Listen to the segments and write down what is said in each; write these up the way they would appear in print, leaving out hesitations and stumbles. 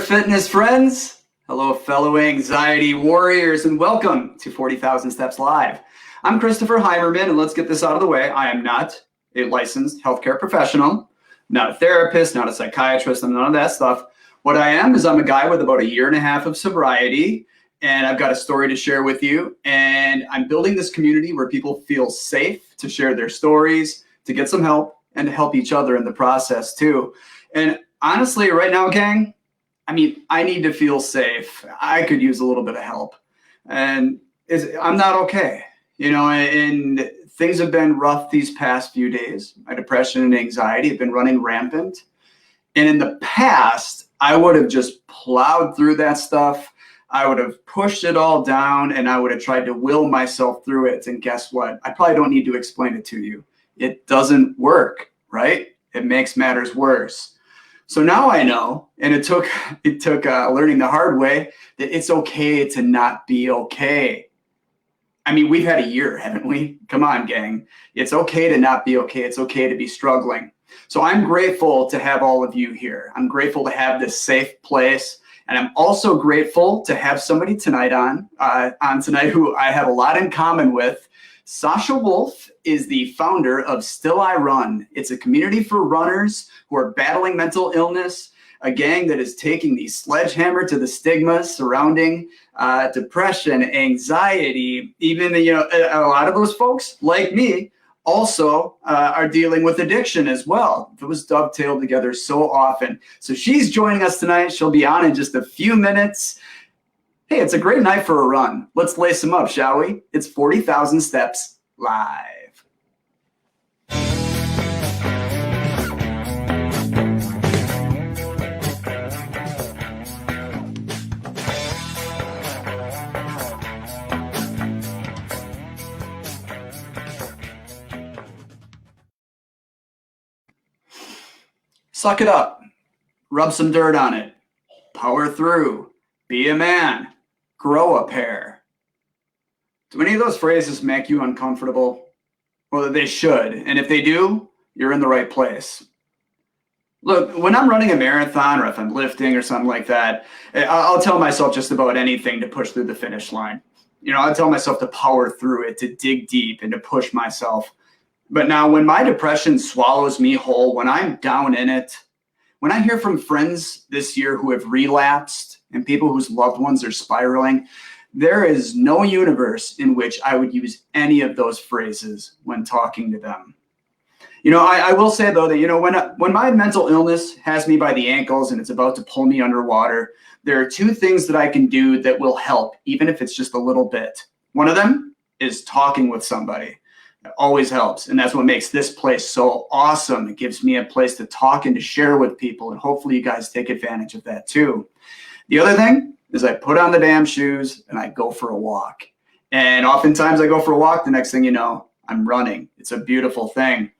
fitness friends. Hello, fellow anxiety warriors, and welcome to 40,000 Steps Live. I'm Christopher Heimerman, and let's get this out of the way. I am not a licensed healthcare professional, not a therapist, not a psychiatrist, and none of that stuff. What I am is I'm a guy with about 1.5 years of sobriety, and I've got a story to share with you. And I'm building this community where people feel safe to share their stories, to get some help, and to help each other in the process too. And honestly, right now, gang, I need to feel safe. I could use a little bit of help. And I'm not okay. And things have been rough these past few days. My depression and anxiety have been running rampant. And in the past, I would have just plowed through that stuff. I would have pushed it all down and I would have tried to will myself through it. And guess what? I probably don't need to explain it to you. It doesn't work, right? It makes matters worse. So now I know, and it took learning the hard way, that it's okay to not be okay. We've had a year, haven't we? Come on, gang. It's okay to not be okay. It's okay to be struggling. So I'm grateful to have all of you here. I'm grateful to have this safe place. And I'm also grateful to have somebody tonight on tonight who I have a lot in common with. Sasha Wolff is the founder of Still I Run. It's a community for runners who are battling mental illness, a gang that is taking the sledgehammer to the stigmas surrounding depression, anxiety, even, a lot of those folks like me also are dealing with addiction as well. Those dovetail together so often. So she's joining us tonight. She'll be on in just a few minutes. Hey, it's a great night for a run. Let's lace them up, shall we? It's 40,000 Steps Live. Suck it up. Rub some dirt on it. Power through. Be a man. Grow a pair. Do any of those phrases make you uncomfortable? Well, they should. And if they do, you're in the right place. Look, when I'm running a marathon or if I'm lifting or something like that, I'll tell myself just about anything to push through the finish line. I'll tell myself to power through it, to dig deep and to push myself. But now when my depression swallows me whole, when I'm down in it, when I hear from friends this year who have relapsed and people whose loved ones are spiraling, there is no universe in which I would use any of those phrases when talking to them. I will say, though, that, when my mental illness has me by the ankles and it's about to pull me underwater, there are two things that I can do that will help, even if it's just a little bit. One of them is talking with somebody. It always helps. And that's what makes this place so awesome. It gives me a place to talk and to share with people. And hopefully you guys take advantage of that too. The other thing is I put on the damn shoes and I go for a walk. And oftentimes I go for a walk. The next thing you know, I'm running. It's a beautiful thing.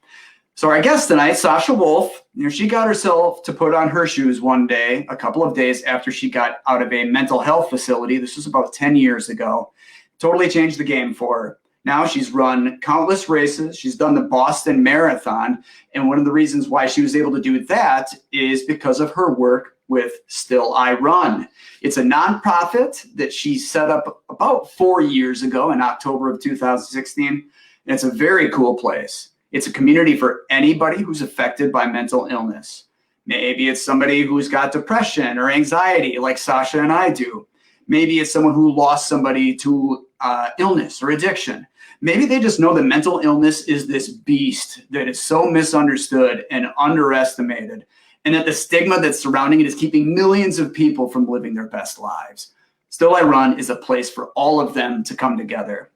So our guest tonight, Sasha Wolff, she got herself to put on her shoes one day, a couple of days after she got out of a mental health facility. This was about 10 years ago. Totally changed the game for her. Now she's run countless races. She's done the Boston Marathon. And one of the reasons why she was able to do that is because of her work with Still I Run. It's a nonprofit that she set up about 4 years ago in October of 2016. And it's a very cool place. It's a community for anybody who's affected by mental illness. Maybe it's somebody who's got depression or anxiety like Sasha and I do. Maybe it's someone who lost somebody to illness or addiction. Maybe they just know that mental illness is this beast that is so misunderstood and underestimated, and that the stigma that's surrounding it is keeping millions of people from living their best lives. Still I Run is a place for all of them to come together.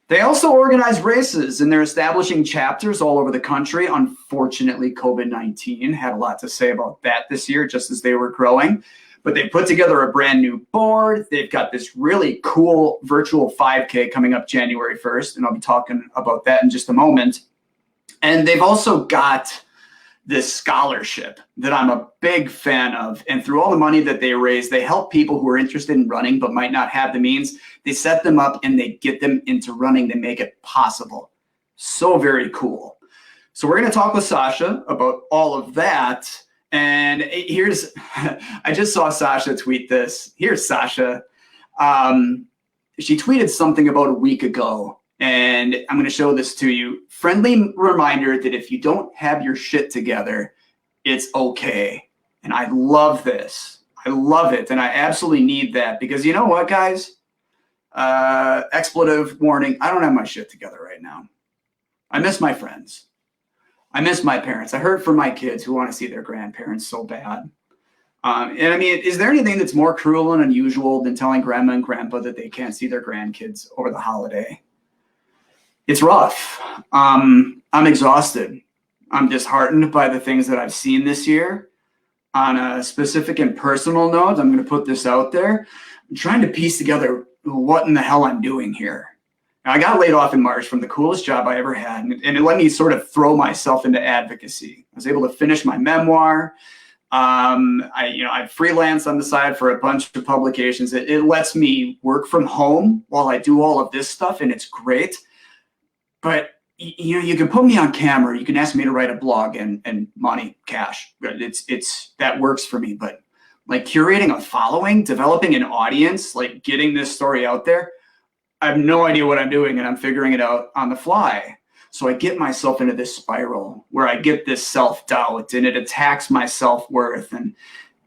They also organize races, and they're establishing chapters all over the country. Unfortunately, COVID-19 had a lot to say about that this year, just as they were growing. But they put together a brand new board. They've got this really cool virtual 5K coming up January 1st, and I'll be talking about that in just a moment. And they've also got this scholarship that I'm a big fan of. And through all the money that they raise, they help people who are interested in running but might not have the means. They set them up and they get them into running. They make it possible. So very cool. So we're going to talk with Sasha about all of that. And here's, I just saw Sasha tweet this. Here's Sasha. She tweeted something about a week ago, and I'm going to show this to you. Friendly reminder that if you don't have your shit together, it's okay. And I love this. I love it. And I absolutely need that because you know what, guys? Expletive warning. I don't have my shit together right now. I miss my friends. I miss my parents. I heard from my kids who want to see their grandparents so bad. And I mean, is there anything that's more cruel and unusual than telling grandma and grandpa that they can't see their grandkids over the holiday? It's rough. I'm exhausted. I'm disheartened by the things that I've seen this year. On a specific and personal note, I'm going to put this out there. I'm trying to piece together what in the hell I'm doing here. Now, I got laid off in March from the coolest job I ever had, and it let me sort of throw myself into advocacy. I was able to finish my memoir. I freelance on the side for a bunch of publications. It lets me work from home while I do all of this stuff, and it's great. But you can put me on camera. You can ask me to write a blog and money, cash. It's that works for me. But like curating a following, developing an audience, like getting this story out there, I have no idea what I'm doing, and I'm figuring it out on the fly. So I get myself into this spiral where I get this self-doubt and it attacks my self-worth. And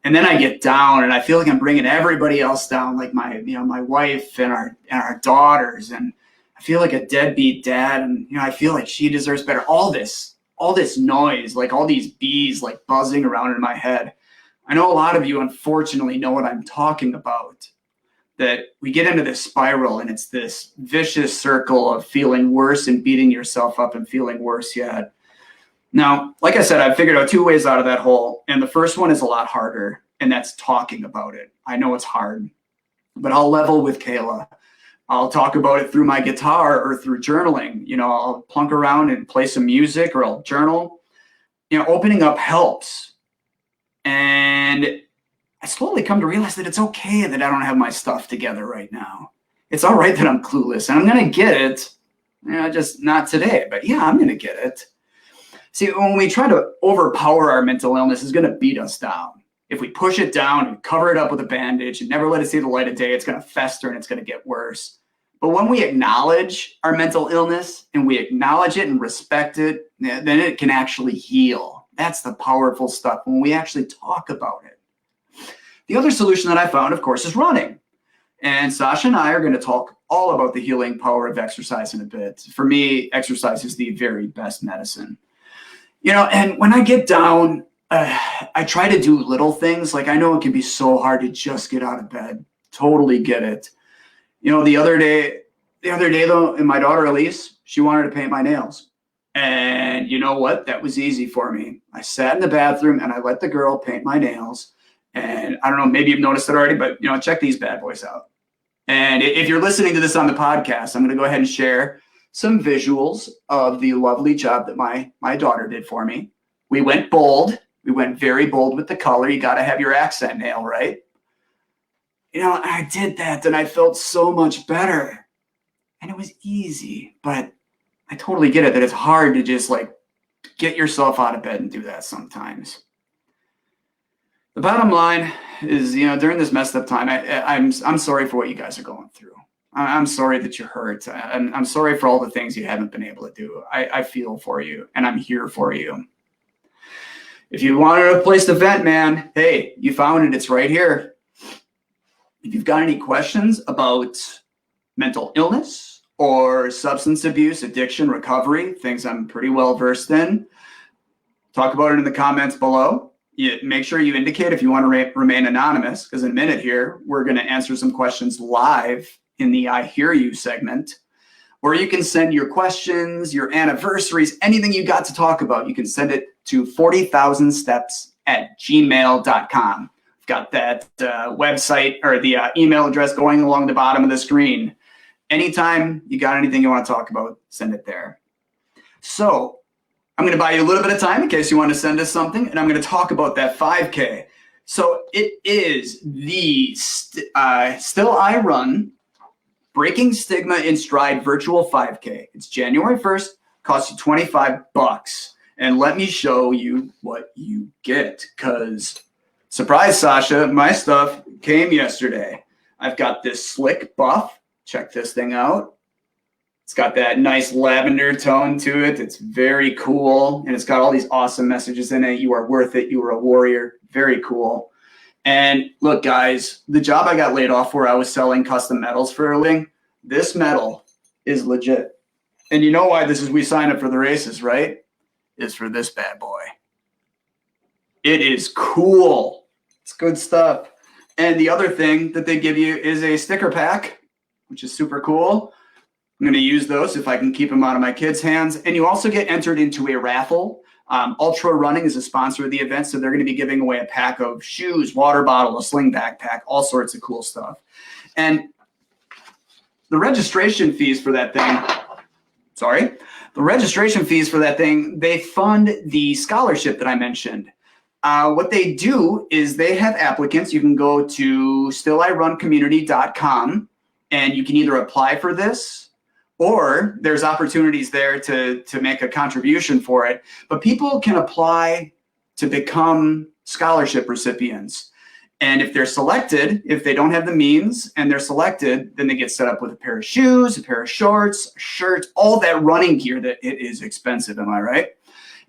then I get down and I feel like I'm bringing everybody else down, like my wife and our daughters. And I feel like a deadbeat dad. And, I feel like she deserves better. All this noise, like all these bees like buzzing around in my head. I know a lot of you, unfortunately, know what I'm talking about. That we get into this spiral and it's this vicious circle of feeling worse and beating yourself up and feeling worse yet. Now, like I said, I've figured out 2 ways out of that hole. And the first one is a lot harder, and that's talking about it. I know it's hard, but I'll level with Kayla. I'll talk about it through my guitar or through journaling. I'll plunk around and play some music or I'll journal. Opening up helps. And I slowly come to realize that it's okay that I don't have my stuff together right now. It's all right that I'm clueless, and I'm going to get it. Just not today, but yeah, I'm going to get it. See, when we try to overpower our mental illness, it's going to beat us down. If we push it down and cover it up with a bandage and never let it see the light of day, it's going to fester and it's going to get worse. But when we acknowledge our mental illness and we acknowledge it and respect it, then it can actually heal. That's the powerful stuff when we actually talk about it. The other solution that I found, of course, is running. And Sasha and I are going to talk all about the healing power of exercise in a bit. For me, exercise is the very best medicine. And when I get down, I try to do little things. Like I know it can be so hard to just get out of bed. Totally get it. The other day though, and my daughter Elise, she wanted to paint my nails. And you know what? That was easy for me. I sat in the bathroom and I let the girl paint my nails. And I don't know, maybe you've noticed it already, but check these bad boys out. And if you're listening to this on the podcast, I'm going to go ahead and share some visuals of the lovely job that my daughter did for me. We went bold. We went very bold with the color. You got to have your accent nail, right? I did that and I felt so much better. And it was easy, but I totally get it that it's hard to just like get yourself out of bed and do that sometimes. The bottom line is, during this messed up time, I'm sorry for what you guys are going through. I'm sorry that you're hurt. I'm sorry for all the things you haven't been able to do. I feel for you, and I'm here for you. If you wanted a place to vent, man, hey, you found it. It's right here. If you've got any questions about mental illness or substance abuse, addiction, recovery, things I'm pretty well versed in, talk about it in the comments below. Make sure you indicate if you want to remain anonymous, because in a minute here, we're going to answer some questions live in the I Hear You segment. Or you can send your questions, your anniversaries, anything you got to talk about. You can send it to 40,000steps@gmail.com. I've got that website or the email address going along the bottom of the screen. Anytime you got anything you want to talk about, send it there. So I'm going to buy you a little bit of time in case you want to send us something, and I'm going to talk about that 5K. So it is the Still I Run Breaking Stigma in Stride virtual 5K. It's January 1st, costs you $25. And let me show you what you get, because surprise, Sasha, my stuff came yesterday. I've got this slick buff. Check this thing out. It's got that nice lavender tone to it. It's very cool. And it's got all these awesome messages in it. You are worth it. You are a warrior. Very cool. And look, guys, the job I got laid off for, I was selling custom medals for a living. This medal is legit. And you know why we sign up for the races, right? Is for this bad boy. It is cool. It's good stuff. And the other thing that they give you is a sticker pack, which is super cool. I'm going to use those if I can keep them out of my kids' hands. And you also get entered into a raffle. Ultra Running is a sponsor of the event, so they're going to be giving away a pack of shoes, water bottle, a sling backpack, all sorts of cool stuff. And the registration fees for that thing, they fund the scholarship that I mentioned. What they do is they have applicants. You can go to stillirun.community.com and you can either apply for this, or there's opportunities there to make a contribution for it. But people can apply to become scholarship recipients. And if they're selected, if they don't have the means and they're selected, then they get set up with a pair of shoes, a pair of shorts, a shirt, all that running gear that it is expensive, am I right?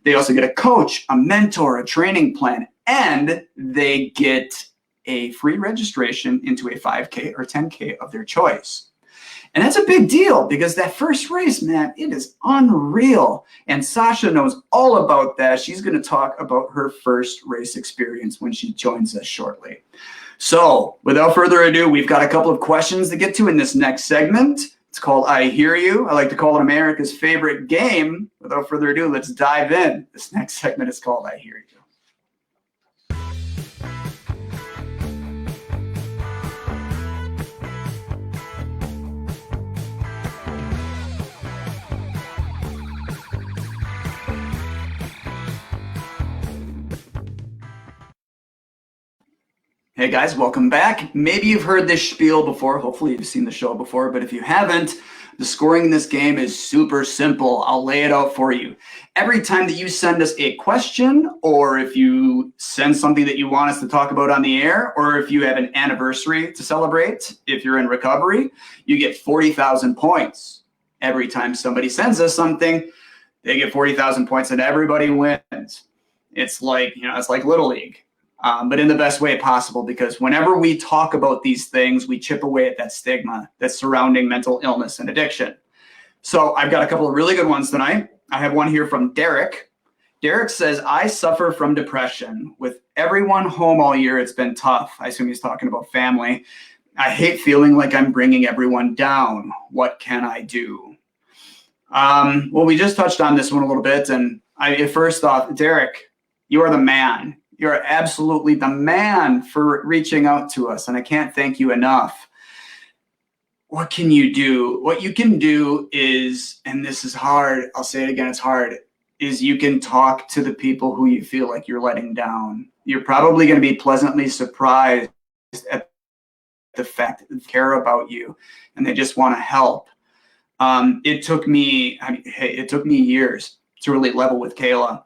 They also get a coach, a mentor, a training plan, and they get a free registration into a 5K or 10K of their choice. And that's a big deal because that first race, man, it is unreal. And Sasha knows all about that. She's going to talk about her first race experience when she joins us shortly. So without further ado, we've got a couple of questions to get to in this next segment. It's called I Hear You. I like to call it America's favorite game. Without further ado, let's dive in. This next segment is called I Hear You. Hey guys, welcome back. Maybe you've heard this spiel before. Hopefully you've seen the show before, but if you haven't, the scoring in this game is super simple. I'll lay it out for you. Every time that you send us a question, or if you send something that you want us to talk about on the air, or if you have an anniversary to celebrate, if you're in recovery, you get 40,000 points. Every time somebody sends us something, they get 40,000 points and everybody wins. It's like, it's like Little League. But in the best way possible, because whenever we talk about these things, we chip away at that stigma that's surrounding mental illness and addiction. So I've got a couple of really good ones tonight. I have one here from Derek. Derek says, I suffer from depression. With everyone home all year, it's been tough. I assume he's talking about family. I hate feeling like I'm bringing everyone down. What can I do? Well, we just touched on this one a little bit. And first off, Derek, you are the man. You're absolutely the man for reaching out to us, and I can't thank you enough. What can you do? What you can do is, and this is hard, I'll say it again, it's hard, is you can talk to the people who you feel like you're letting down. You're probably going to be pleasantly surprised at the fact that they care about you and they just want to help. It took me years to really level with Kayla.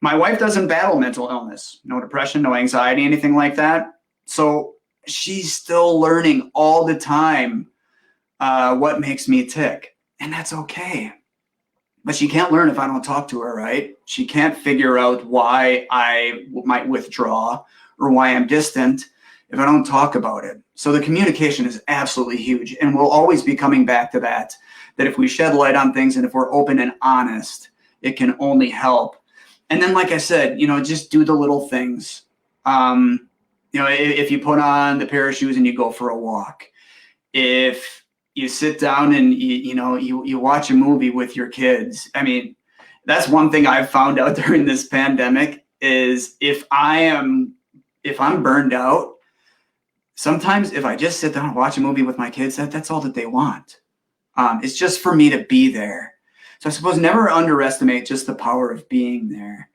My wife doesn't battle mental illness, no depression, no anxiety, anything like that. So she's still learning all the time what makes me tick. And that's okay. But she can't learn if I don't talk to her, right? She can't figure out why I might withdraw or why I'm distant if I don't talk about it. So the communication is absolutely huge. And we'll always be coming back to that if we shed light on things and if we're open and honest, it can only help. And then, like I said, just do the little things. If you put on the pair of shoes and you go for a walk, if you sit down and you watch a movie with your kids. I mean, that's one thing I've found out during this pandemic is if I'm burned out, sometimes if I just sit down and watch a movie with my kids, that's all that they want. It's just for me to be there. So I suppose never underestimate just the power of being there.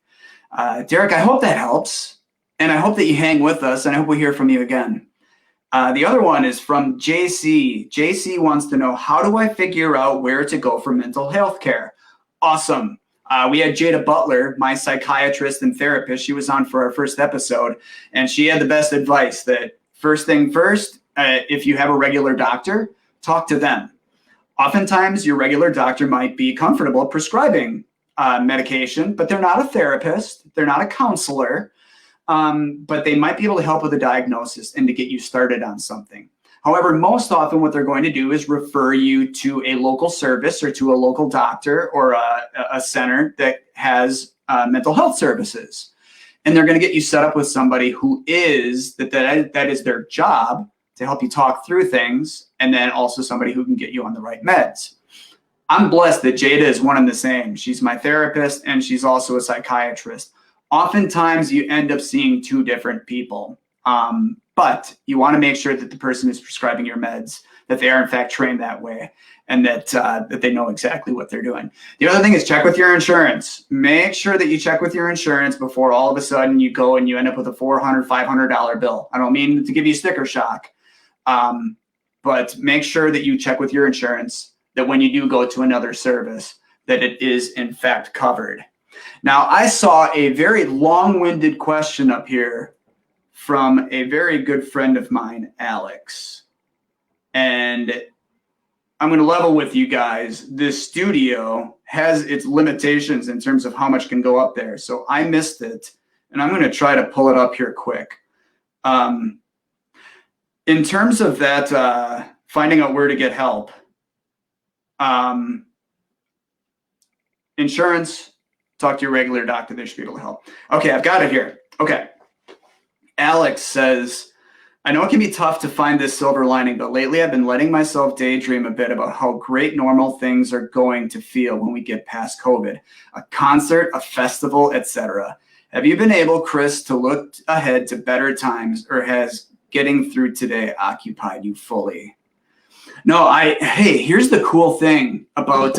Derek, I hope that helps. And I hope that you hang with us. And I hope we hear from you again. The other one is from JC. JC wants to know, how do I figure out where to go for mental health care? Awesome. We had Jada Butler, my psychiatrist and therapist. She was on for our first episode, and she had the best advice that first thing first, if you have a regular doctor, talk to them. Oftentimes, your regular doctor might be comfortable prescribing medication, but they're not a therapist. They're not a counselor, but they might be able to help with a diagnosis and to get you started on something. However, most often what they're going to do is refer you to a local service or to a local doctor or a center that has mental health services. And they're going to get you set up with somebody who is, that is their job to help you talk through things, and then also somebody who can get you on the right meds. I'm blessed that Jada is one and the same. She's my therapist and she's also a psychiatrist. Oftentimes you end up seeing two different people. But you want to make sure that the person who's prescribing your meds, that they are in fact trained that way, and that they know exactly what they're doing. The other thing is check with your insurance. Make sure that you check with your insurance before all of a sudden you go and you end up with a $400, $500 bill. I don't mean to give you sticker shock, but make sure that you check with your insurance that when you do go to another service, that it is in fact covered. Now, I saw a very long-winded question up here from a very good friend of mine, Alex. And I'm going to level with you guys. This studio has its limitations in terms of how much can go up there. So I missed it, and I'm going to try to pull it up here quick. In terms of that, finding out where to get help, insurance, talk to your regular doctor. They should be able to help. Okay, I've got it here. Okay. Alex says, I know it can be tough to find this silver lining, but lately I've been letting myself daydream a bit about how great normal things are going to feel when we get past COVID. A concert, a festival, etc. Have you been able, Chris, to look ahead to better times, or has getting through today occupied you fully? No, hey, here's the cool thing about,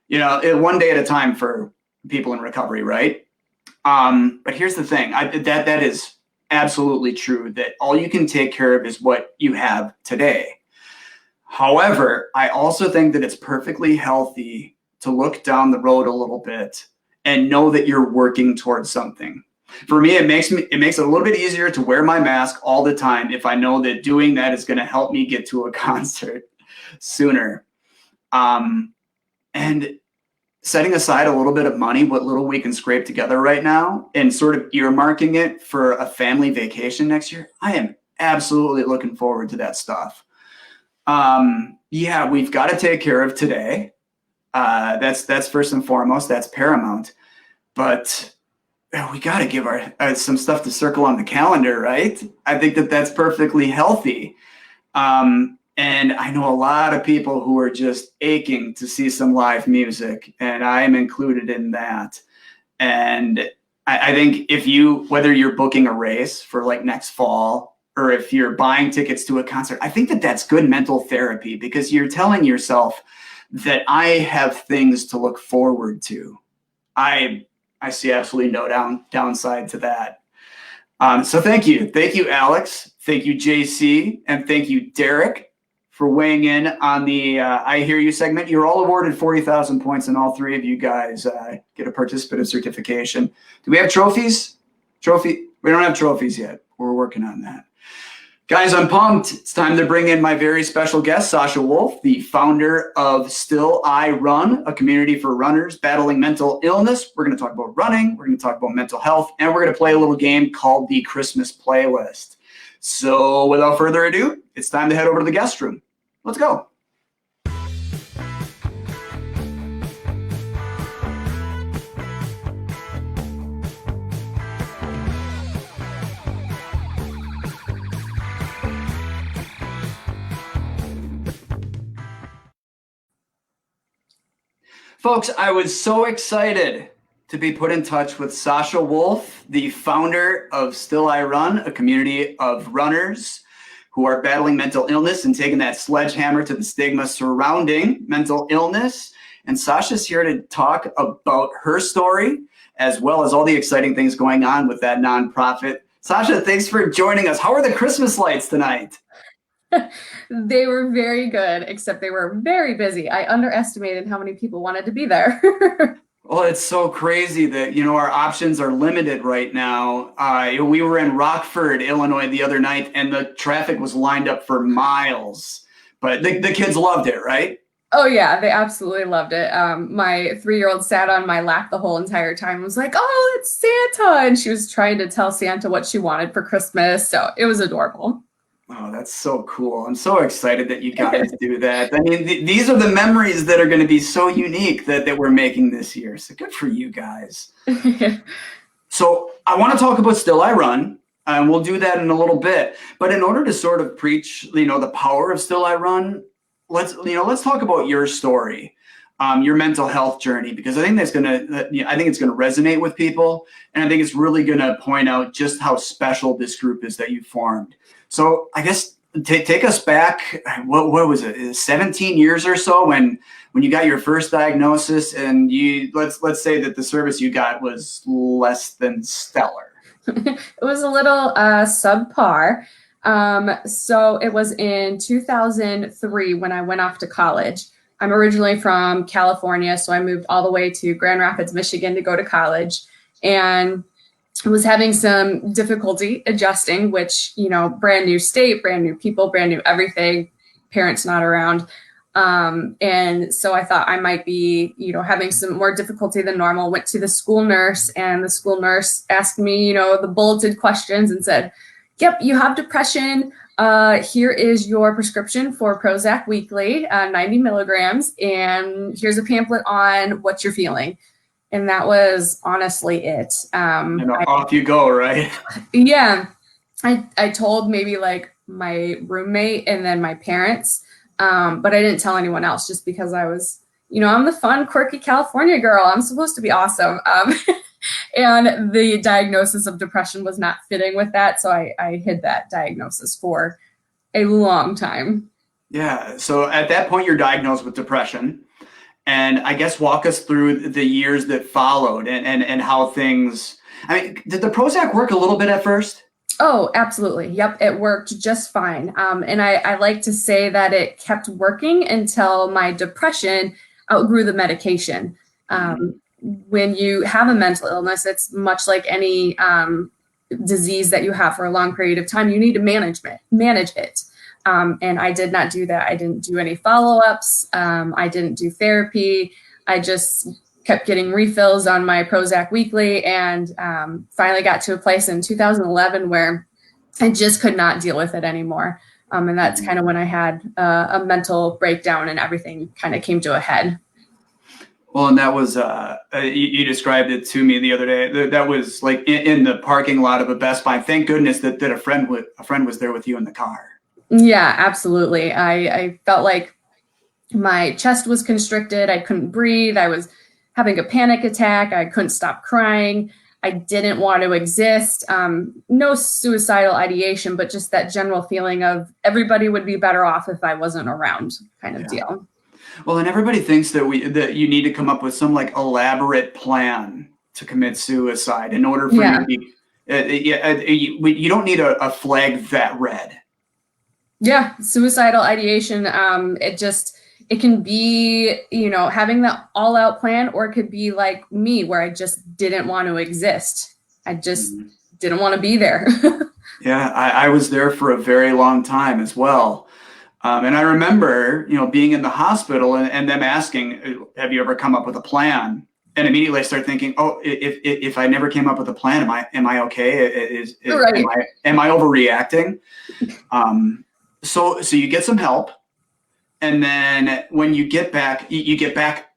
one day at a time for people in recovery, right? But here's the thing, that is absolutely true, that all you can take care of is what you have today. However, I also think that it's perfectly healthy to look down the road a little bit and know that you're working towards something. For me, it makes it a little bit easier to wear my mask all the time if I know that doing that is going to help me get to a concert sooner. And setting aside a little bit of money, what little we can scrape together right now, and sort of earmarking it for a family vacation next year, I am absolutely looking forward to that stuff. Yeah, we've got to take care of today. That's first and foremost. That's paramount. But we got to give our some stuff to circle on the calendar, right? I think that that's perfectly healthy. And I know a lot of people who are just aching to see some live music, and I am included in that. And I think whether you're booking a race for like next fall, or if you're buying tickets to a concert, I think that that's good mental therapy, because you're telling yourself that I have things to look forward to. I see absolutely no downside to that. So thank you, Alex. Thank you, JC, and thank you, Derek, for weighing in on the I Hear You segment. You're all awarded 40,000 points, and all three of you guys get a participative certification. Do we have trophies? We don't have trophies yet. We're working on that. Guys, I'm pumped. It's time to bring in my very special guest, Sasha Wolff, the founder of Still I Run, a community for runners battling mental illness. We're going to talk about running. We're going to talk about mental health, and we're going to play a little game called the Christmas Playlist. So without further ado, it's time to head over to the guest room. Let's go. Folks, I was so excited to be put in touch with Sasha Wolff, the founder of Still I Run, a community of runners who are battling mental illness and taking that sledgehammer to the stigma surrounding mental illness. And Sasha's here to talk about her story, as well as all the exciting things going on with that nonprofit. Sasha, thanks for joining us. How are the Christmas lights tonight? They were very good, except they were very busy. I underestimated how many people wanted to be there. Well, it's so crazy that, our options are limited right now. We were in Rockford, Illinois the other night, and the traffic was lined up for miles. But the kids loved it, right? Oh yeah, they absolutely loved it. My 3-year-old sat on my lap the whole entire time and was like, "Oh, it's Santa!" And she was trying to tell Santa what she wanted for Christmas. So it was adorable. Oh, that's so cool. I'm so excited that you guys do that. I mean, these are the memories that are going to be so unique that we're making this year. So good for you guys. So I want to talk about Still I Run, and we'll do that in a little bit. But in order to sort of preach, the power of Still I Run, let's talk about your story, your mental health journey, because I think it's going to resonate with people, and I think it's really going to point out just how special this group is that you formed. So I guess take us back. What was it? 17 years or so when you got your first diagnosis, and let's say that the service you got was less than stellar. It was a little subpar. So it was in 2003 when I went off to college. I'm originally from California, so I moved all the way to Grand Rapids, Michigan to go to college, and was having some difficulty adjusting, which, brand new state, brand new people, brand new everything, parents not around. And so I thought I might be, having some more difficulty than normal. Went to the school nurse, and the school nurse asked me, the bulleted questions and said, "Yep, you have depression. Here is your prescription for Prozac weekly, 90 milligrams. And here's a pamphlet on what you're feeling." And that was honestly it. Off you go, right? Yeah. I told maybe like my roommate and then my parents, but I didn't tell anyone else just because I was, I'm the fun, quirky California girl. I'm supposed to be awesome. And the diagnosis of depression was not fitting with that. So I hid that diagnosis for a long time. Yeah. So at that point, you're diagnosed with depression. And I guess walk us through the years that followed and how things, did the Prozac work a little bit at first? Oh, absolutely. Yep. It worked just fine. And I like to say that it kept working until my depression outgrew the medication. When you have a mental illness, it's much like any disease that you have for a long period of time. You need to manage it. And I did not do that. I didn't do any follow-ups. I didn't do therapy. I just kept getting refills on my Prozac weekly, and finally got to a place in 2011 where I just could not deal with it anymore. And that's kind of when I had a mental breakdown and everything kind of came to a head. Well, and that was, you described it to me the other day. That was like in the parking lot of a Best Buy. Thank goodness that a friend was there with you in the car. Yeah, absolutely. I felt like my chest was constricted. I couldn't breathe. I was having a panic attack. I couldn't stop crying. I didn't want to exist. No suicidal ideation, but just that general feeling of everybody would be better off if I wasn't around kind of deal. Well, and everybody thinks that you need to come up with some like elaborate plan to commit suicide in order for you to be, you don't need a flag that red. Yeah, suicidal ideation. It can be, having the all out plan, or it could be like me where I just didn't want to exist. I just didn't want to be there. Yeah, I was there for a very long time as well. And I remember, being in the hospital and them asking, "Have you ever come up with a plan?" And immediately I start thinking, "Oh, if I never came up with a plan, am I okay? Right. Am I overreacting?" So you get some help, and then when you get back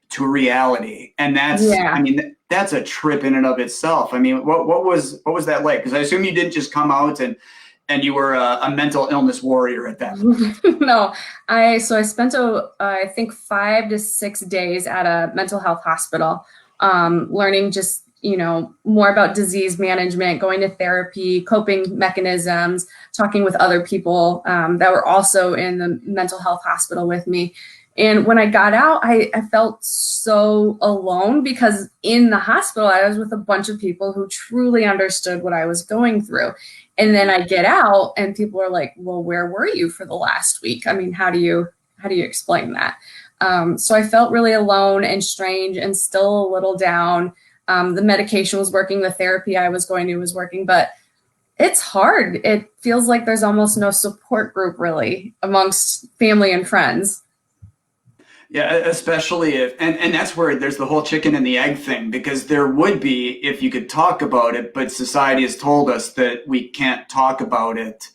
to reality, and that's a trip in and of itself. What was that like? Because I assume you didn't just come out and you were a mental illness warrior at that point. No, I spent I think 5 to 6 days at a mental health hospital, learning just more about disease management, going to therapy, coping mechanisms, talking with other people that were also in the mental health hospital with me. And when I got out, I felt so alone, because in the hospital, I was with a bunch of people who truly understood what I was going through. And then I get out and people are like, "Well, where were you for the last week?" How do you explain that? So I felt really alone and strange and still a little down. The medication was working, the therapy I was going to was working, but it's hard. It feels like there's almost no support group really amongst family and friends. Yeah, especially if, and that's where there's the whole chicken and the egg thing, because there would be if you could talk about it, but society has told us that we can't talk about it.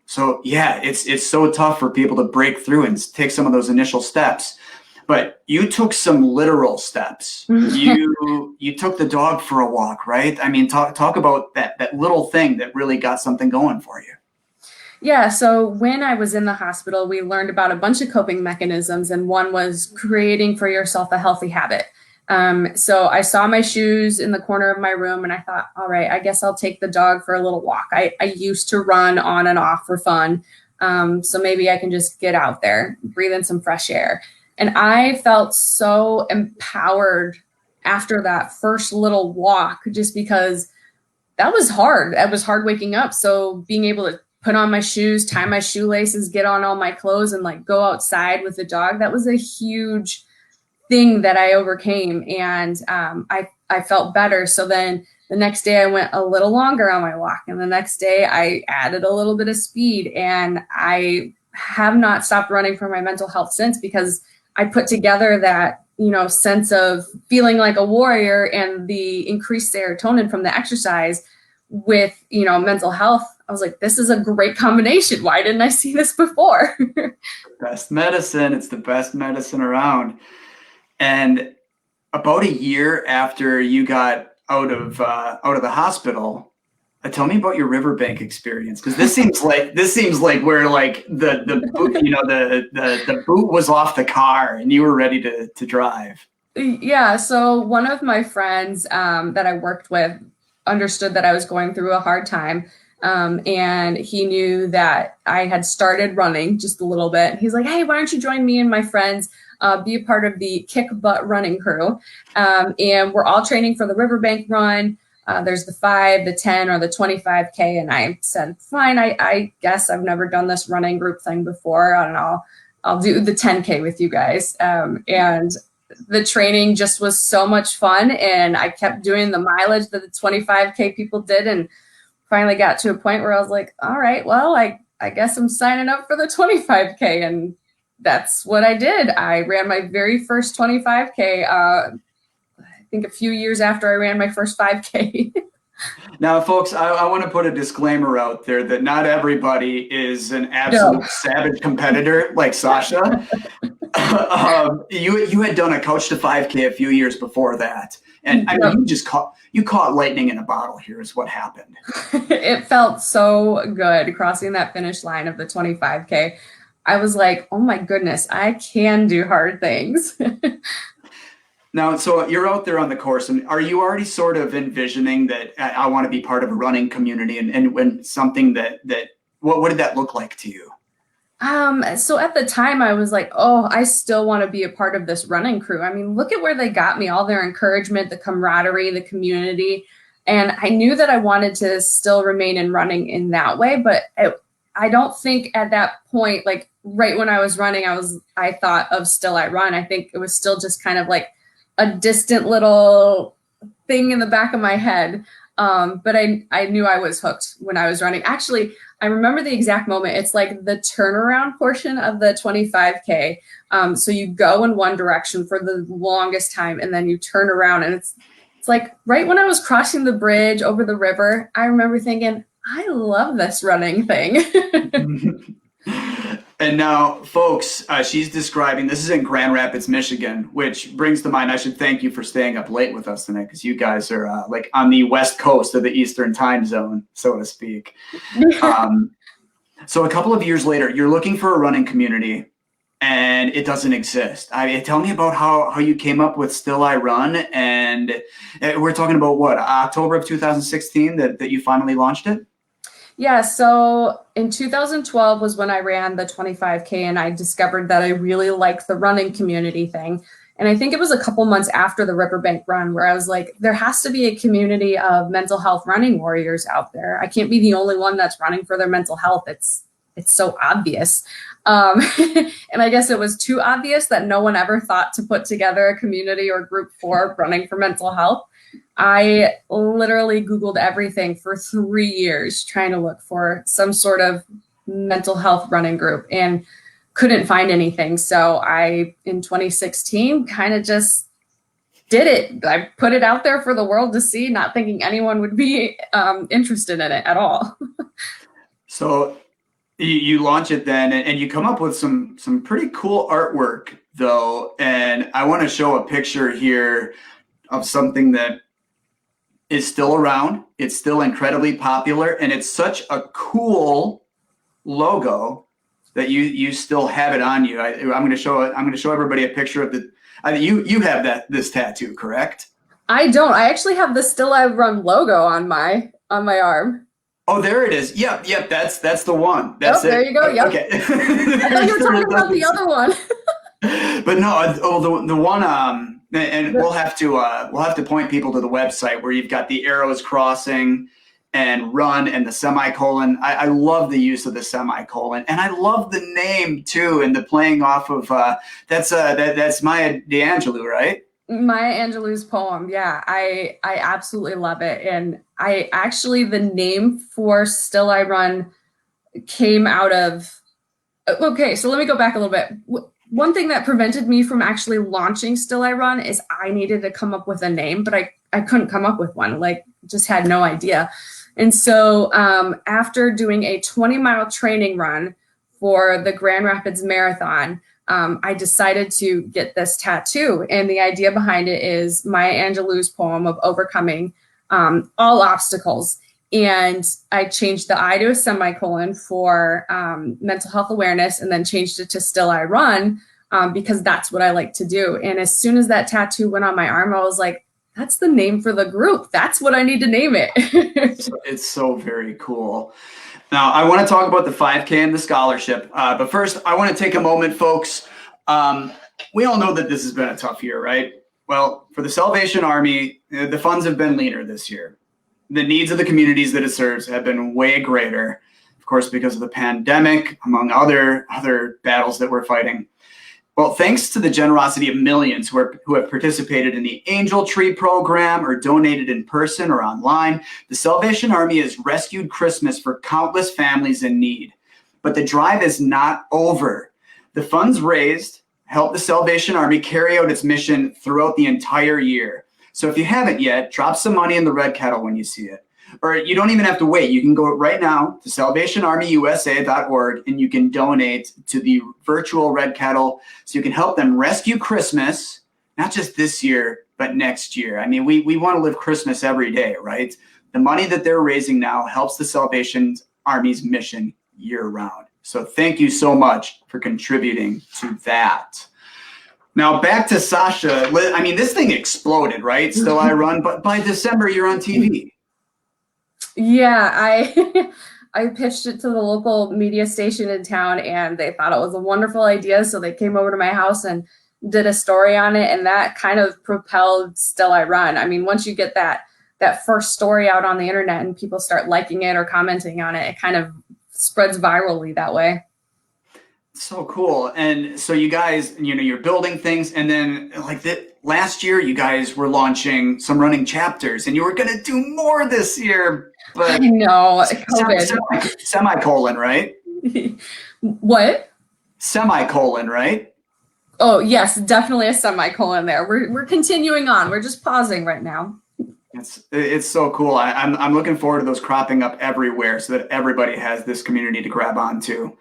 So yeah, it's so tough for people to break through and take some of those initial steps. But you took some literal steps. You took the dog for a walk, right? I mean, talk about that little thing that really got something going for you. Yeah, so when I was in the hospital, we learned about a bunch of coping mechanisms, and one was creating for yourself a healthy habit. So I saw my shoes in the corner of my room, and I thought, all right, I guess I'll take the dog for a little walk. I used to run on and off for fun, so maybe I can just get out there, breathe in some fresh air. And I felt so empowered after that first little walk, just because that was hard. It was hard waking up. So being able to put on my shoes, tie my shoelaces, get on all my clothes, and like go outside with the dog, that was a huge thing that I overcame. And I felt better. So then the next day I went a little longer on my walk. And the next day I added a little bit of speed. And I have not stopped running for my mental health since, because I put together that, sense of feeling like a warrior and the increased serotonin from the exercise with, mental health. I was like, this is a great combination. Why didn't I see this before? Best medicine. It's the best medicine around. And about a year after you got out of the hospital, tell me about your riverbank experience, because this seems like where like the boot, the boot was off the car and you were ready to drive. Yeah. So one of my friends that I worked with understood that I was going through a hard time. And he knew that I had started running just a little bit. He's like, hey, why don't you join me and my friends, be a part of the Kick Butt running crew. And we're all training for the riverbank run. There's the 5, the 10, or the 25K. And I said, fine, I guess I've never done this running group thing before. I don't know. I'll do the 10K with you guys. And the training just was so much fun. And I kept doing the mileage that the 25K people did. And finally got to a point where I was like, all right, well, I guess I'm signing up for the 25K. And that's what I did. I ran my very first 25K, I think a few years after I ran my first 5K. Now, folks, I want to put a disclaimer out there that not everybody is an absolute savage competitor like Sasha. You had done a Coach to 5K a few years before that. And I mean, you caught lightning in a bottle here is what happened. It felt so good crossing that finish line of the 25K. I was like, oh my goodness, I can do hard things. Now, so you're out there on the course, and are you already sort of envisioning that I want to be part of a running community, and when something that what did that look like to you? So at the time I was like, oh, I still want to be a part of this running crew. I mean, look at where they got me, all their encouragement, the camaraderie, the community. And I knew that I wanted to still remain in running in that way, but I don't think at that point, like right when I was running, I thought of Still I Run. I think it was still just kind of like a distant little thing in the back of my head. But I knew I was hooked when I was running. Actually, I remember the exact moment. It's like the turnaround portion of the 25K. So you go in one direction for the longest time, and then you turn around, and it's like right when I was crossing the bridge over the river, I remember thinking, I love this running thing. And now, folks, she's describing, this is in Grand Rapids, Michigan, which brings to mind, I should thank you for staying up late with us tonight, because you guys are like on the west coast of the Eastern time zone, so to speak. So a couple of years later, you're looking for a running community, and it doesn't exist. Tell me about how you came up with Still I Run, and we're talking about what, October of 2016 that you finally launched it? Yeah, so in 2012 was when I ran the 25K, and I discovered that I really liked the running community thing. And I think it was a couple months after the Riverbank run where I was like, there has to be a community of mental health running warriors out there. I can't be the only one that's running for their mental health. It's so obvious. And I guess it was too obvious that no one ever thought to put together a community or group for running for mental health. I literally Googled everything for 3 years trying to look for some sort of mental health running group and couldn't find anything. So I, in 2016, kind of just did it. I put it out there for the world to see, not thinking anyone would be interested in it at all. So you launch it then, and you come up with some pretty cool artwork though. And I want to show a picture here of something that is still around. It's still incredibly popular, and it's such a cool logo that you still have it on you. I'm going to show everybody a picture of the. You have this tattoo, correct? I don't. I actually have the Still I Run logo on my arm. Oh, there it is. Yep. That's the one. That's there you go. Yep. Okay. I thought you were talking about the other one. But no, the one. And we'll have to point people to the website where you've got the arrows crossing and run and the semicolon. I love the use of the semicolon, and I love the name too, and the playing off of that's Maya Angelou, right? Maya Angelou's poem. Yeah, I absolutely love it. And I actually, the name for Still I Run came out of, okay, so let me go back a little bit. One thing that prevented me from actually launching Still I Run is I needed to come up with a name, but I couldn't come up with one, like just had no idea. And so after doing a 20-mile training run for the Grand Rapids Marathon, I decided to get this tattoo. And the idea behind it is Maya Angelou's poem of overcoming all obstacles. And I changed the I to a semicolon for mental health awareness, and then changed it to Still I Run because that's what I like to do. And as soon as that tattoo went on my arm, I was like, that's the name for the group. That's what I need to name it. It's so very cool. Now, I want to talk about the 5K and the scholarship. But first, I want to take a moment, folks. We all know that this has been a tough year, right? Well, for the Salvation Army, the funds have been leaner this year. The needs of the communities that it serves have been way greater, of course, because of the pandemic, among other battles that we're fighting. Well, thanks to the generosity of millions who have participated in the Angel Tree program or donated in person or online, the Salvation Army has rescued Christmas for countless families in need. But the drive is not over. The funds raised help the Salvation Army carry out its mission throughout the entire year. So if you haven't yet, drop some money in the red kettle when you see it. Or you don't even have to wait. You can go right now to salvationarmyusa.org and you can donate to the virtual red kettle so you can help them rescue Christmas, not just this year, but next year. I mean, we want to live Christmas every day, right? The money that they're raising now helps the Salvation Army's mission year round. So thank you so much for contributing to that. Now back to Sasha. I mean, this thing exploded, right? Still I Run, but by December you're on TV. Yeah, I pitched it to the local media station in town, and they thought it was a wonderful idea. So they came over to my house and did a story on it, and that kind of propelled Still I Run. I mean, once you get that first story out on the internet and people start liking it or commenting on it, it kind of spreads virally that way. So cool. And so you guys, you're building things, and then like last year you guys were launching some running chapters, and you were going to do more this year. But I know, COVID. Semicolon, right? What? Semicolon, right? Oh, yes, definitely a semicolon there. We're continuing on. We're just pausing right now. It's so cool. I'm looking forward to those cropping up everywhere so that everybody has this community to grab onto.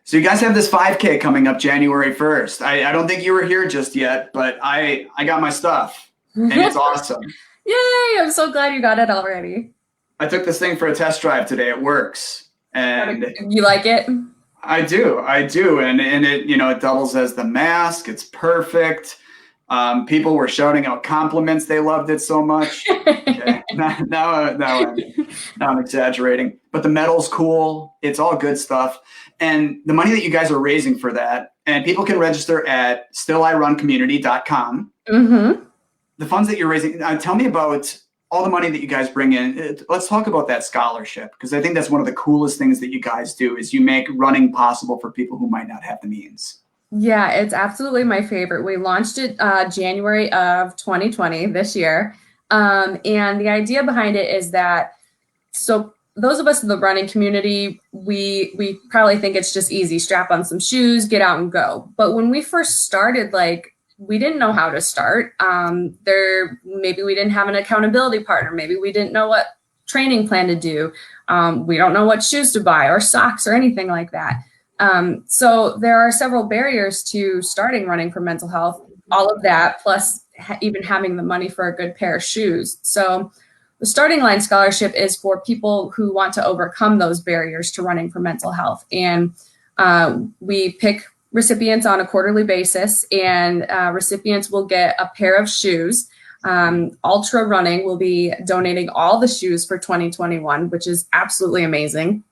So you guys have this 5K coming up January 1st. I don't think you were here just yet, but I got my stuff, and it's awesome. Yay! I'm so glad you got it already. I took this thing for a test drive today. It works. And you like it? I do. And it, it doubles as the mask. It's perfect. People were shouting out compliments. They loved it so much. Okay. Now I'm exaggerating, but the metal's cool. It's all good stuff. And the money that you guys are raising for that, and people can register at stillirun.community.com. Mm-hmm. The funds that you're raising, tell me about all the money that you guys bring in, let's talk about that scholarship, because I think that's one of the coolest things that you guys do is you make running possible for people who might not have the means. Yeah, it's absolutely my favorite. We launched it January of 2020 this year. And the idea behind it is that, so those of us in the running community, we probably think it's just easy, strap on some shoes, get out and go. But when we first started, like, we didn't know how to start. Maybe we didn't have an accountability partner. Maybe we didn't know what training plan to do. We don't know what shoes to buy or socks or anything like that. So there are several barriers to starting running for mental health, all of that, plus even having the money for a good pair of shoes. So the Starting Line Scholarship is for people who want to overcome those barriers to running for mental health. And we pick recipients on a quarterly basis, and recipients will get a pair of shoes. Ultra Running will be donating all the shoes for 2021, which is absolutely amazing.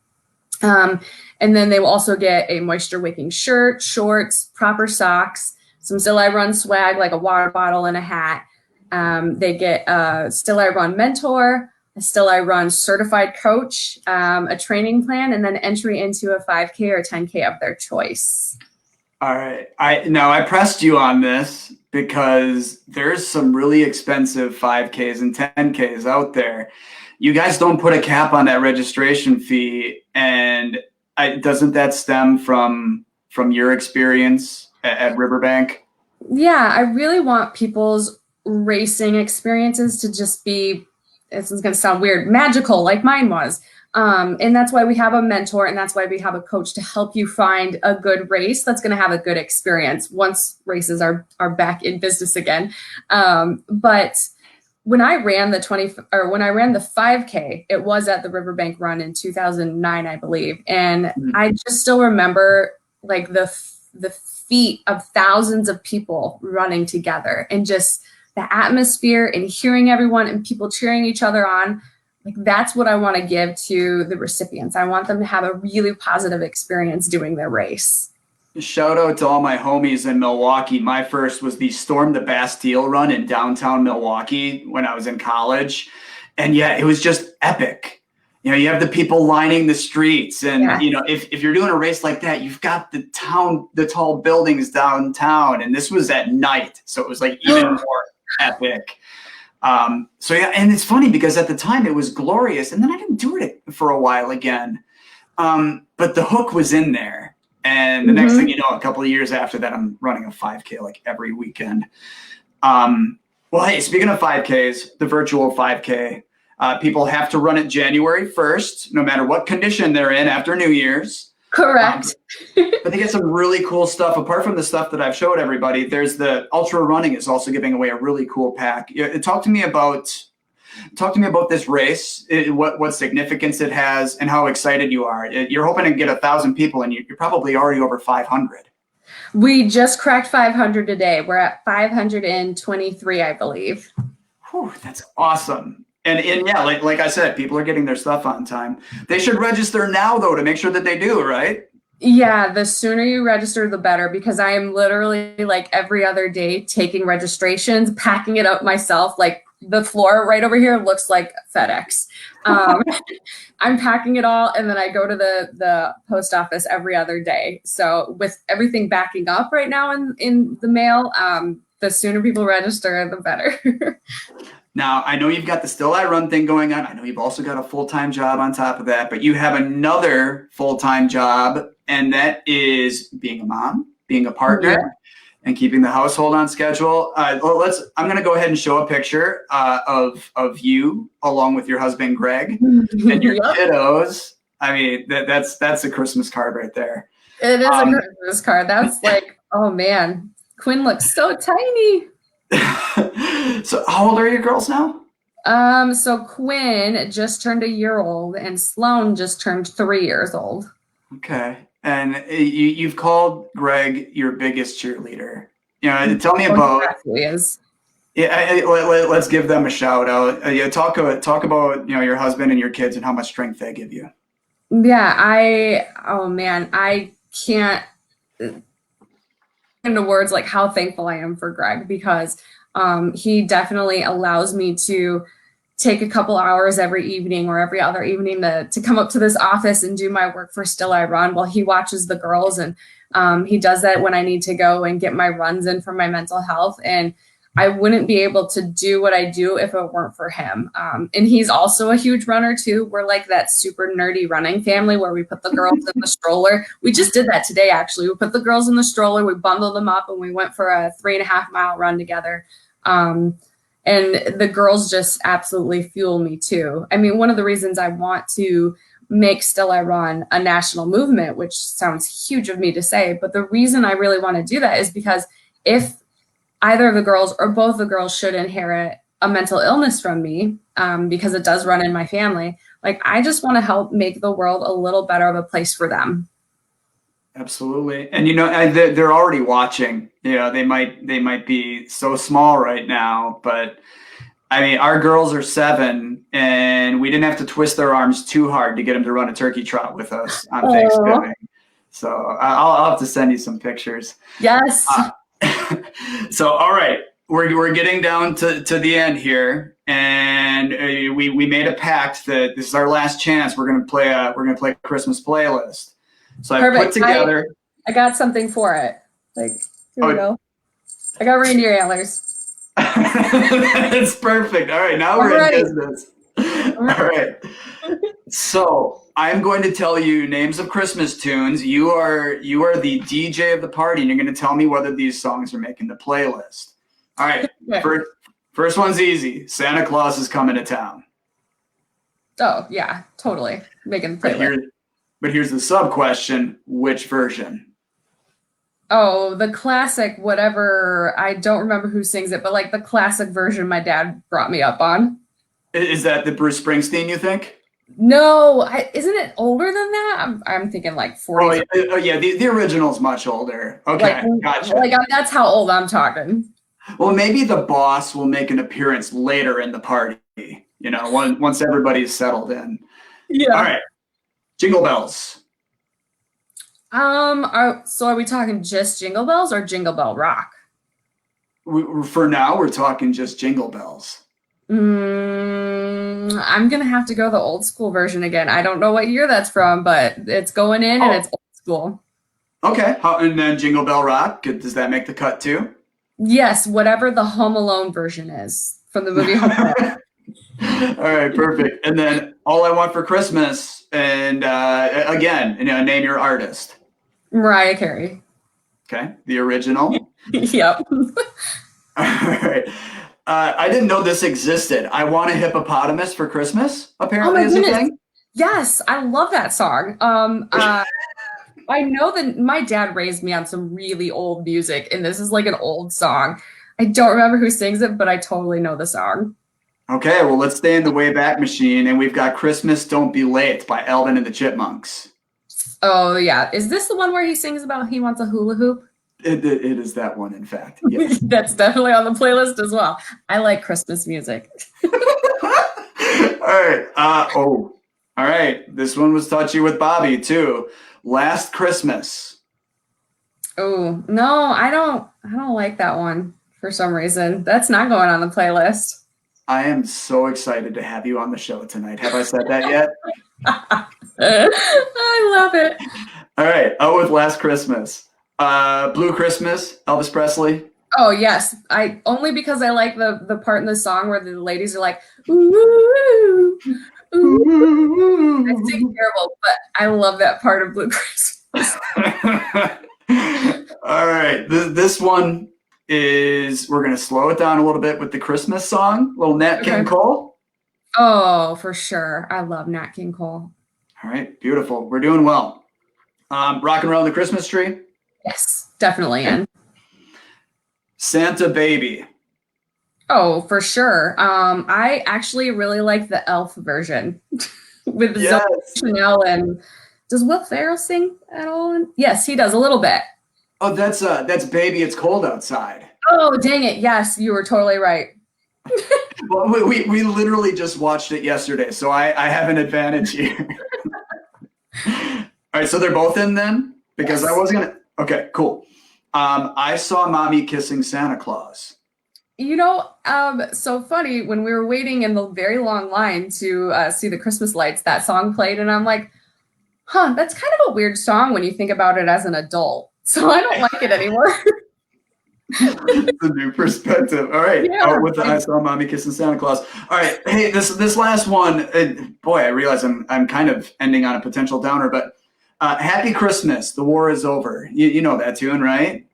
And then they will also get a moisture wicking shirt, shorts, proper socks, some Still I Run swag like a water bottle and a hat. They get a Still I Run mentor, a Still I Run certified coach, a training plan, and then entry into a 5K or 10K of their choice. All right. I pressed you on this because there's some really expensive 5Ks and 10Ks out there. You guys don't put a cap on that registration fee, and doesn't that stem from your experience at Riverbank? Yeah, I really want people's racing experiences to just be, this is going to sound weird, magical like mine was. And that's why we have a mentor, and that's why we have a coach to help you find a good race that's going to have a good experience once races are back in business again. But when I ran the 5K, it was at the Riverbank Run in 2009, I believe. And I just still remember like the feet of thousands of people running together, and just the atmosphere and hearing everyone and people cheering each other on. Like, that's what I want to give to the recipients. I want them to have a really positive experience doing their race. Shout out to all my homies in Milwaukee. My first was the Storm the Bastille run in downtown Milwaukee when I was in college. And yeah, it was just epic. You know, you have the people lining the streets, and you know, if you're doing a race like that, you've got the tall buildings downtown, and this was at night, so it was like even more epic. So yeah, and it's funny because at the time it was glorious, and then I didn't do it for a while again. But the hook was in there. And the next thing you know, a couple of years after that, I'm running a 5K like every weekend. Well, hey, speaking of 5Ks, the virtual 5K, people have to run it January 1st, no matter what condition they're in after New Year's. Correct. But they get some really cool stuff. Apart from the stuff that I've showed everybody, there's the Ultra Running is also giving away a really cool pack. Talk to me about this race, what significance it has, and how excited you are. You're hoping to get 1,000 people, and you're probably already over 500. We just cracked 500 today. We're at 523, I believe. Whew, that's awesome. And yeah, like I said, people are getting their stuff on time. They should register now, though, to make sure that they do, right? Yeah, the sooner you register, the better, because I am literally like every other day taking registrations, packing it up myself. Like, the floor right over here looks like FedEx. I'm packing it all, and then I go to the post office every other day. So with everything backing up right now in the mail, the sooner people register, the better. Now, I know you've got the Still I Run thing going on. I know you've also got a full-time job on top of that, but you have another full-time job, and that is being a mom, being a partner, and keeping the household on schedule. I'm going to go ahead and show a picture of you along with your husband, Greg, and your kiddos. I mean, that's a Christmas card right there. It is a Christmas card. That's like, oh man, Quinn looks so tiny. So how old are your girls now? So Quinn just turned 1 year old, and Sloan just turned 3 years old. Okay. And you've called Greg your biggest cheerleader. You know, tell me about. He is. Yeah, let's give them a shout out. Talk about your husband and your kids and how much strength they give you. Yeah, I can't into words like how thankful I am for Greg, because he definitely allows me to take a couple hours every evening or every other evening to come up to this office and do my work for Still I Run while he watches the girls. And he does that when I need to go and get my runs in for my mental health. And I wouldn't be able to do what I do if it weren't for him. And he's also a huge runner too. We're like that super nerdy running family where we put the girls in the stroller. We just did that today, actually. We put the girls in the stroller, we bundled them up, and we went for a 3.5 mile run together. And the girls just absolutely fuel me too. I mean, one of the reasons I want to make Still I Run a national movement, which sounds huge of me to say, but the reason I really want to do that is because if either of the girls or both the girls should inherit a mental illness from me, because it does run in my family, like I just want to help make the world a little better of a place for them. Absolutely. And they're already watching. They might be so small right now, but I mean, our girls are 7, and we didn't have to twist their arms too hard to get them to run a turkey trot with us on Thanksgiving. So I'll have to send you some pictures. Yes. So, all right, we're getting down to the end here, and we made a pact that this is our last chance. We're gonna play a Christmas playlist. So I put together. I got something for it. Like, here we go. I got reindeer antlers. That's perfect. All right, now we're in business. All right. So I'm going to tell you names of Christmas tunes. You are the DJ of the party, and you're going to tell me whether these songs are making the playlist. All right. First one's easy. Santa Claus is coming to town. Oh yeah, totally making the playlist. But here's the sub question: which version? Oh, the classic, whatever. I don't remember who sings it, but like the classic version my dad brought me up on. Is that the Bruce Springsteen, you think? No, isn't it older than that? I'm thinking like 40. Oh yeah, the original's much older. Okay, gotcha. Like that's how old I'm talking. Well, maybe the boss will make an appearance later in the party. Once everybody's settled in. Yeah. All right. Jingle bells. So are we talking just Jingle Bells or Jingle Bell Rock? For now, we're talking just Jingle Bells. I'm gonna have to go the old school version again. I don't know what year that's from, but it's going in and it's old school. Okay, and then Jingle Bell Rock, does that make the cut too? Yes, whatever the Home Alone version is from the movie Home Alone. All right, perfect. And then All I Want for Christmas, and again, name your artist. Mariah Carey. Okay, the original. Yep. All right. I didn't know this existed. I Want a Hippopotamus for Christmas, apparently, is a thing. Yes, I love that song. I know that my dad raised me on some really old music, and this is like an old song. I don't remember who sings it, but I totally know the song. Okay, well, let's stay in the Wayback Machine, and we've got Christmas Don't Be Late by Alvin and the Chipmunks. Oh, yeah. Is this the one where he sings about he wants a hula hoop? It is that one, in fact. Yes. That's definitely on the playlist as well. I like Christmas music. All right. All right. This one was touchy with Bobby, too. Last Christmas. Oh, no, I don't like that one for some reason. That's not going on the playlist. I am so excited to have you on the show tonight. Have I said that yet? I love it. All right. With Last Christmas. Blue Christmas, Elvis Presley. Oh, yes. Only because I like the part in the song where the ladies are like, ooh, ooh. That's terrible, but I love that part of Blue Christmas. All right. This one is, we're going to slow it down a little bit with the Christmas song, little Nat King Cole. Oh, for sure. I love Nat King Cole. All right. Beautiful. We're doing well. Rocking around the Christmas tree. Yes, definitely in. Santa Baby. Oh, for sure. I actually really like the Elf version with Zoe Chanel, and does Will Ferrell sing at all? Yes, he does a little bit. Oh, that's Baby It's Cold Outside. Oh, dang it. Yes, you were totally right. Well, we literally just watched it yesterday, so I have an advantage here. All right, so they're both in then? Because yes. I was going to... Okay, cool. I Saw Mommy Kissing Santa Claus. So funny, when we were waiting in the very long line to see the Christmas lights, that song played, and I'm like, huh, that's kind of a weird song when you think about it as an adult. So I don't like it anymore. The new perspective. All right. Yeah. Out with the I saw mommy kissing Santa Claus. All right. Hey, this last one, boy, I realize I'm kind of ending on a potential downer, but Happy Christmas. The war is over. You know that tune, right?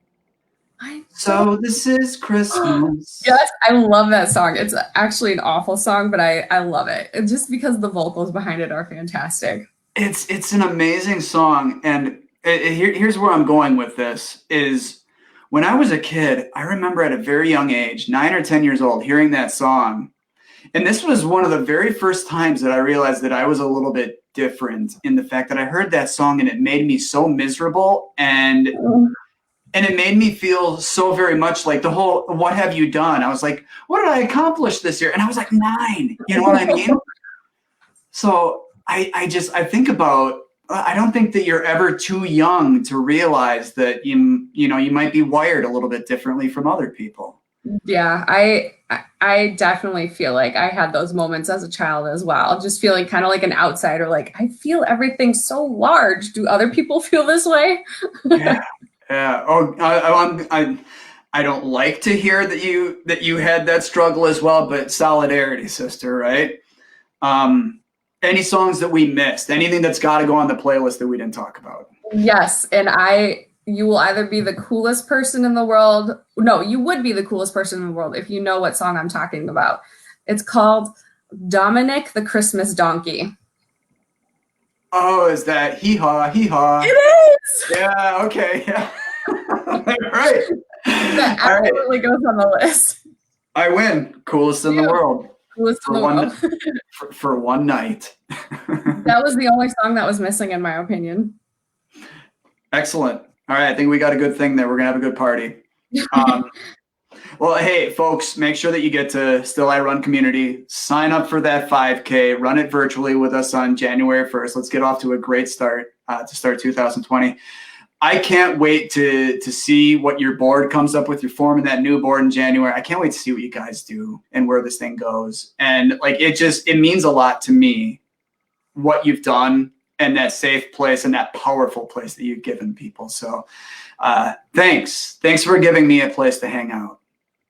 So this is Christmas. Yes, I love that song. It's actually an awful song, but I love it. Just because the vocals behind it are fantastic. It's an amazing song, and here's where I'm going with this is when I was a kid, I remember at a very young age, 9 or 10 years old, hearing that song. And this was one of the very first times that I realized that I was a little bit different in the fact that I heard that song and it made me so miserable and it made me feel so very much like the whole "what have you done?" I was like, "What did I accomplish this year?" And I was like 9. You know what I mean? So I think about, I don't think that you're ever too young to realize that you might be wired a little bit differently from other people. Yeah, I definitely feel like I had those moments as a child as well, just feeling kind of like an outsider, like I feel everything so large. Do other people feel this way? Yeah, yeah. Oh, I don't like to hear that you had that struggle as well, but solidarity, sister, right? Um, any songs that we missed? Anything that's got to go on the playlist that we didn't talk about? Yes, and you will either be the coolest person in the world. No, you would be the coolest person in the world if you know what song I'm talking about. It's called Dominic the Christmas Donkey. Oh, is that hee haw, hee haw? It is. Yeah, okay, yeah. All right. That All right. absolutely goes on the list. I win. Coolest in the world. Coolest in For the one world. for one night. That was the only song that was missing, in my opinion. Excellent. All right, I think we got a good thing there. We're gonna have a good party. Well, hey, folks, make sure that you get to Still I Run Community. Sign up for that 5K. Run it virtually with us on January 1st. Let's get off to a great start to start 2020. I can't wait to see what your board comes up with. You're forming that new board in January. I can't wait to see what you guys do and where this thing goes. And like it means a lot to me what you've done and that safe place and that powerful place that you've given people. So thanks for giving me a place to hang out.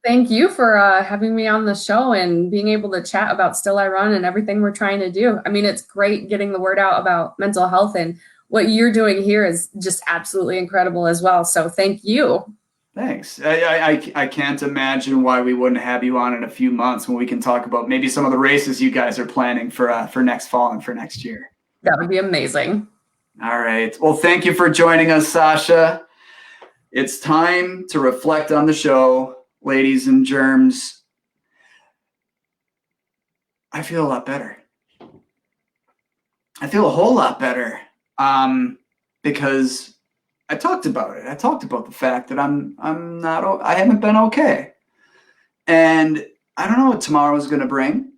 Thank you for having me on the show and being able to chat about Still I Run and everything we're trying to do. I mean, it's great getting the word out about mental health, and what you're doing here is just absolutely incredible as well. So thank you. Thanks. I can't imagine why we wouldn't have you on in a few months when we can talk about maybe some of the races you guys are planning for next fall and for next year. That would be amazing. All right. Well, thank you for joining us, Sasha. It's time to reflect on the show. Ladies and germs, I feel a lot better. I feel a whole lot better because I talked about it. I talked about the fact that I haven't been okay, and I don't know what tomorrow is going to bring.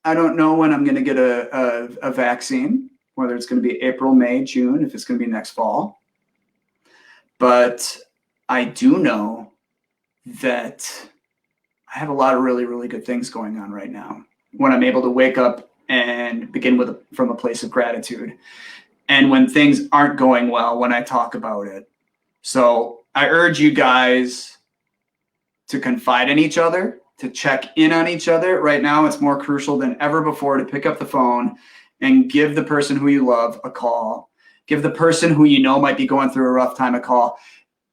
I don't know when I'm going to get a vaccine, whether it's going to be April, May, June, if it's going to be next fall. But I do know that I have a lot of really, really good things going on right now when I'm able to wake up and begin from a place of gratitude. And when things aren't going well, when I talk about it. So I urge you guys to confide in each other, to check in on each other. Right now, it's more crucial than ever before to pick up the phone and give the person who you love a call. Give the person who you know might be going through a rough time a call.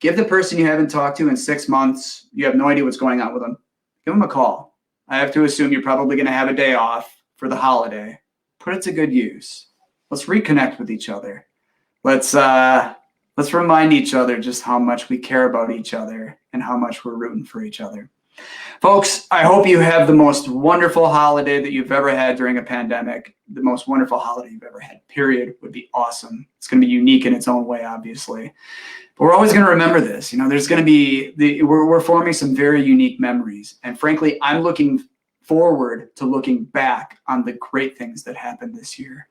Give the person you haven't talked to in 6 months, you have no idea what's going on with them, give them a call. I have to assume you're probably going to have a day off for the holiday. Put it to good use. Let's reconnect with each other. Let's remind each other just how much we care about each other and how much we're rooting for each other. Folks, I hope you have the most wonderful holiday that you've ever had during a pandemic. The most wonderful holiday you've ever had, period, would be awesome. It's going to be unique in its own way, obviously. But we're always going to remember this. There's going to be, we're forming some very unique memories. And frankly, I'm looking forward to looking back on the great things that happened this year.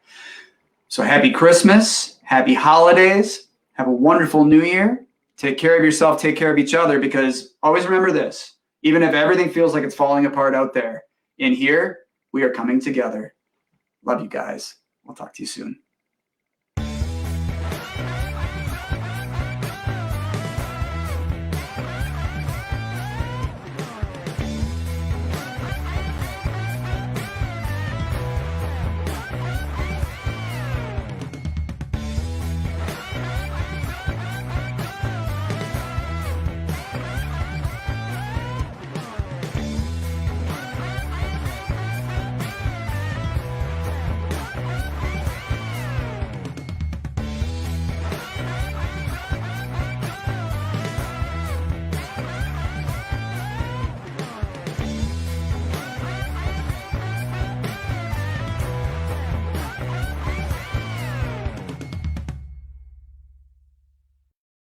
So happy Christmas, happy holidays, have a wonderful new year. Take care of yourself, take care of each other, because always remember this. Even if everything feels like it's falling apart out there, in here, we are coming together. Love you guys. We'll talk to you soon.